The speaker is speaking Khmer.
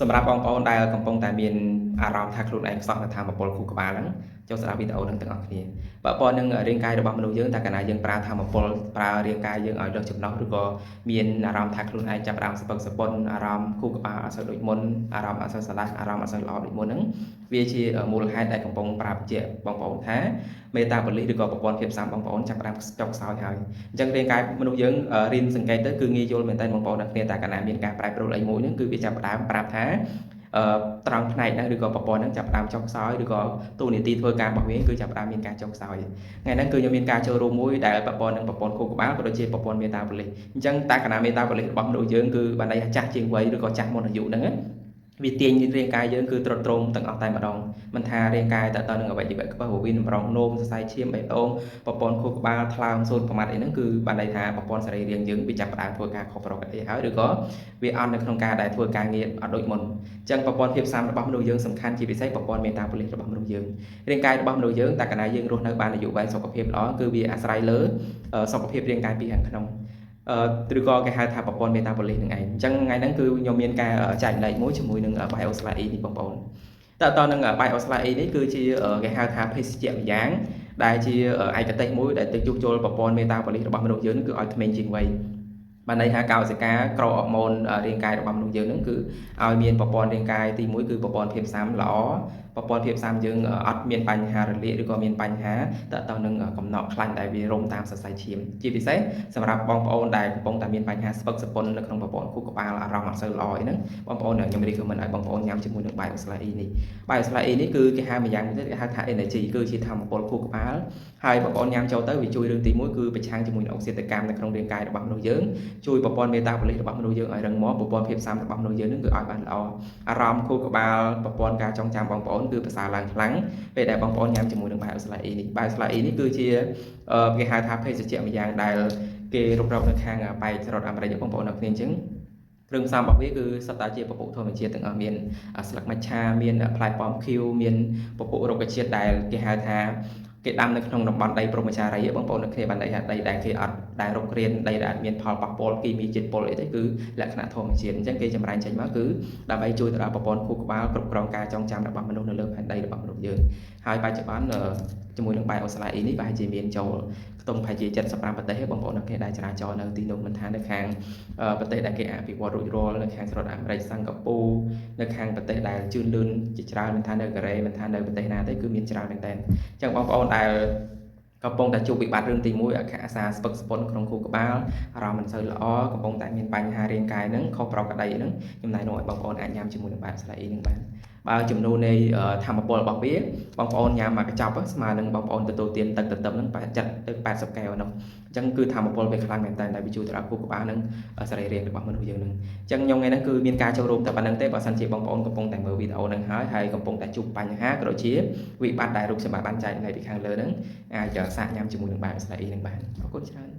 សម្រាប់បងប្អូនដែលកំពុងតែមានអារម្មណ៍ថាខ្លួនឯងខ្សោះនៅថាមពលខួរក្បាលហ្នឹងចូលស្ដាប់វីដេអូហ្នឹងទាំងអស់គ្នាបើប៉ុណ្្នឹងរាងកាយរបស់មនុស្សយើងតែកាលណាយើងប្រើថាមពលប្រើរាងកាយយើងឲ្យលើសចំណុះឬក៏មានអារម្មណ៍ថាខ្លួនឯងចាប់ផ្ដើមស្ពឹកសពន់អារម្មណ៍ខួរក្បាលអត់សូវដូចមុនអារម្មណ៍អត់សូវស្រឡះអារម្មណ៍អត់សូវល្អដូចមុនហ្នឹងវាជាមូលហេតុដែលកំពុងប្រាប់ជាបងប្អូនថាមេតាបូលីសឬក៏ប្រព័ន្ធភាពស៊ាំបងប្អូនចាប់ផ្ដើមចុះខ្សោយហើយអញ្ចឹងរាងកាយមនុស្សយើងរៀនសង្កេតទៅគឺងាយយល់មែនតើបងប្អូនទាំងគ្នាតែកាលណាមានការប្រែប្រួលអីមួយហ្នឹងគឺវាចាប់ផ្ដើមប្រាប់ថាត្រង់ផ្នែកហ្នឹងឬក៏ប្រព័ន្ធហ្នឹងចាប់ផ្ដើមចុះខ្សោយឬក៏ទូនីតិធ្វើការរបស់វាគឺចាប់ផ្ដើមមានការចុះខ្សោយថ្ងៃហ្នឹងគឺខ្ញុំមានការចូលរួមមួយដែលប្រព័ន្ធនឹងប្រព័ន្ធខួរក្បាលក៏ដូចជាប្រព័ន្ធមេតាបូលីសអញ្ចឹងតែកាលណាមេតាបូលីសរបស់មនុស្សយើងគឺបានន័យថាចាស់ជាងវ័យឬក៏ចាស់មុនអាយុហ្នឹងវាទាញរាងកាយយើងគឺទ្រុឌទ្រោមទាំងអស់តែម្ដងមិនថារាងកាយតើតើនឹងអវយវៈខ្ពស់វិនប្រងនោមសរសៃឈាមបេះដូងប្រព័ន្ធខួរក្បាលថ្លើមសូត្រប្រមាត់អីហ្នឹងគឺបានន័យថាប្រព័ន្ធសរីរាង្គយើងវាចាប់ផ្ដើមធ្វើការខុសប្រក្រតីហើយឬក៏វាអន់នៅក្នុងការដែលធ្វើការងារអត់ដូចមុនអញ្ចឹងប្រព័ន្ធភាពស៊ាំរបស់មនុស្សយើងសំខាន់ជាពិសេសប្រព័ន្ធមេតាបូលីសរបស់មនុស្សយើងរាងកាយរបស់មនុស្សយើងតែកាលណាយើងរស់នៅបានអាយុវែងសុខភាពល្អគឺវាអាស្រ័យលើសុខភាពរាងកាយពីខាងក្នុងឬក៏គេហៅថាប្រព័ន្ធមេតាបូលីសនឹងឯងអញ្ចឹងថ្ងៃហ្នឹងគឺខ្ញុំមានការចែករំលែកមួយជាមួយនឹង BioSlide E នេះបងប្អូនតើតើនឹង BioSlide E នេះគឺជាគេហៅថាភេសជ្ជៈម្យ៉ាងដែលជាឯកទេសមួយដែលទៅជួសជុលប្រព័ន្ធមេតាបូលីសរបស់មនុស្សយើងគឺឲ្យក្មេងជាងវ័យបានន័យថាកោសិកាក្រអរម៉ូនរាងកាយរបស់មនុស្សយើងហ្នឹងគឺឲ្យមានប្រព័ន្ធរាងកាយទី1គឺប្រព័ន្ធភាពស៊ាំល្អប្រព័ន្ធភាពស៊ាំយើងអត់មានបញ្ហារលាកឬក៏មានបញ្ហាតើតើនឹងកំណកខ្លាញ់ដែលវារុំតាមសរសៃឈាមជាពិសេសសម្រាប់បងប្អូនដែលកំពុងតែមានបញ្ហាស្ពឹកសពន់នៅក្នុងប្រព័ន្ធខួរក្បាលអារម្មណ៍អត់សូវល្អអីហ្នឹងបងប្អូនខ្ញុំរៀបមិនឲ្យបងប្អូនញ៉ាំជាមួយនឹង BioSlide E នេះ BioSlide E នេះគឺគេហៅម្យ៉ាងទៀតគេហៅថា energy គឺជាធម្មពលខួរក្បាលហើយបងប្អូនញ៉ាំចូលទៅវាជួយរឿងទី1គឺប្រឆាំងជាមួយនឹងអុកស៊ីតកម្មនៅក្នុងរាងកាយរបស់មនុស្សយើងជួយប្រព័ន្ធមេតាបូលីសរបស់មនុស្សយើងឲ្យរឹងមាំប្រព័ន្ធភាពស៊ាំរបស់មនុស្សយើងនឹងគឺឲ្យបានល្អអារម្មណ៍ខួរក្បាលប្រព័ន្ធការចងចាំបងប្អូនគឺប្រសើរឡើងខ្លាំងពេលដែលបងប្អូនញ៉ាំជាមួយនឹង BioSlide E នេះ BioSlide E នេះគឺជាគេហៅថាភេសជ្ជៈម្យ៉ាងដែលគេរករកនៅខាងប៉ែកសហរដ្ឋអាមេរិកបងប្អូនអ្នកគ្នាអញ្ចឹងគ្រឿងផ្សំរបស់វាគឺសុទ្ធតែជាពពុះធម្មជាតិទាំងអស់មានស្លឹកមច្ឆាមានផ្លែប៉ោមខៀវមានពពុះរុក្ខជាតិដែលគេហៅថាគេដាំនៅក្នុងតំបន់ដីព្រហ្មចារីយ៍បងប្អូនអ្នកគ្នាបានន័យថាដីដែលគេអត់ដែលរុករានដីដែលមានផលប៉ះពាល់គីមីជាតិពុលអីទេគឺលក្ខណៈធម្មជាតិអញ្ចឹងគេចម្រាញ់ចេញមកគឺដើម្បីជួយទៅដល់ប្រព័ន្ធខួរក្បាលគ្រប់គ្រងការចងចាំរបស់មនុស្សនៅលើផែនដីរបស់មនុស្សយើងហើយបច្ចុប្បន្នជាមួយនឹង BioSlide E នេះប្រហែលជាមានចូលខ្ទង់ប្រហែលជា75ប្រទេសទេបងប្អូនអ្នកគ្នាដែលចរាចរនៅទីនោះមិនថានៅខាងប្រទេសដែលគេអភិវឌ្ឍរួចរាល់នៅខាងសហរដ្ឋអាមេរិកសិង្ហបុរីនៅខាងប្រទេសដែលជឿនលឿនជាច្រើនមិនថានៅកូរ៉េមិនថានៅប្រទេសណាទេគឺមានច្រើនមែនតើអញ្ចឹងបងប្អូនដែលកំពុងតែជួបវិបត្តិរឿងទី1អក្ខអាសាស្ពឹកស្ពន់ក្នុងខួរក្បាលអារម្មណ៍មិនសូវល្អកំពុងតែមានបញ្ហារាងកាយហ្នឹងខុសប្រក្រតីហ្នឹងខ្ញុំណែនាំឲ្យបងប្អូនអាចញ៉ាំជាមួយនឹង BioSlide E ហ្នឹងបានបើចំនួននៃធម្មពលរបស់វាបងប្អូនញ៉ាំមកកញ្ចប់ស្មើនឹងបងប្អូនទទួលទានទឹកទទឹមហ្នឹង70ទៅ80កែវហ្នឹងអញ្ចឹងគឺធម្មពលវាខ្លាំងមែនតើដែលវាជួយទៅដល់ខួរក្បាលនិងសរីរាង្គរបស់មនុស្សយើងហ្នឹងអញ្ចឹងខ្ញុំថ្ងៃហ្នឹងគឺមានការចូលរួមតែប៉ុណ្្នឹងទេបើសិនជាបងប្អូនកំពុងតែមើលវីដេអូហ្នឹងហើយកំពុងតែជួបបញ្ហាក៏ដូចជាវិបត្តិដែលរូបខ្ញុំបានចែកនៅពីខាងលើហ្នឹងអាចសាកញ៉ាំជាមួយនឹង BioSlide E ហ្នឹងបានអរគុណច្រើន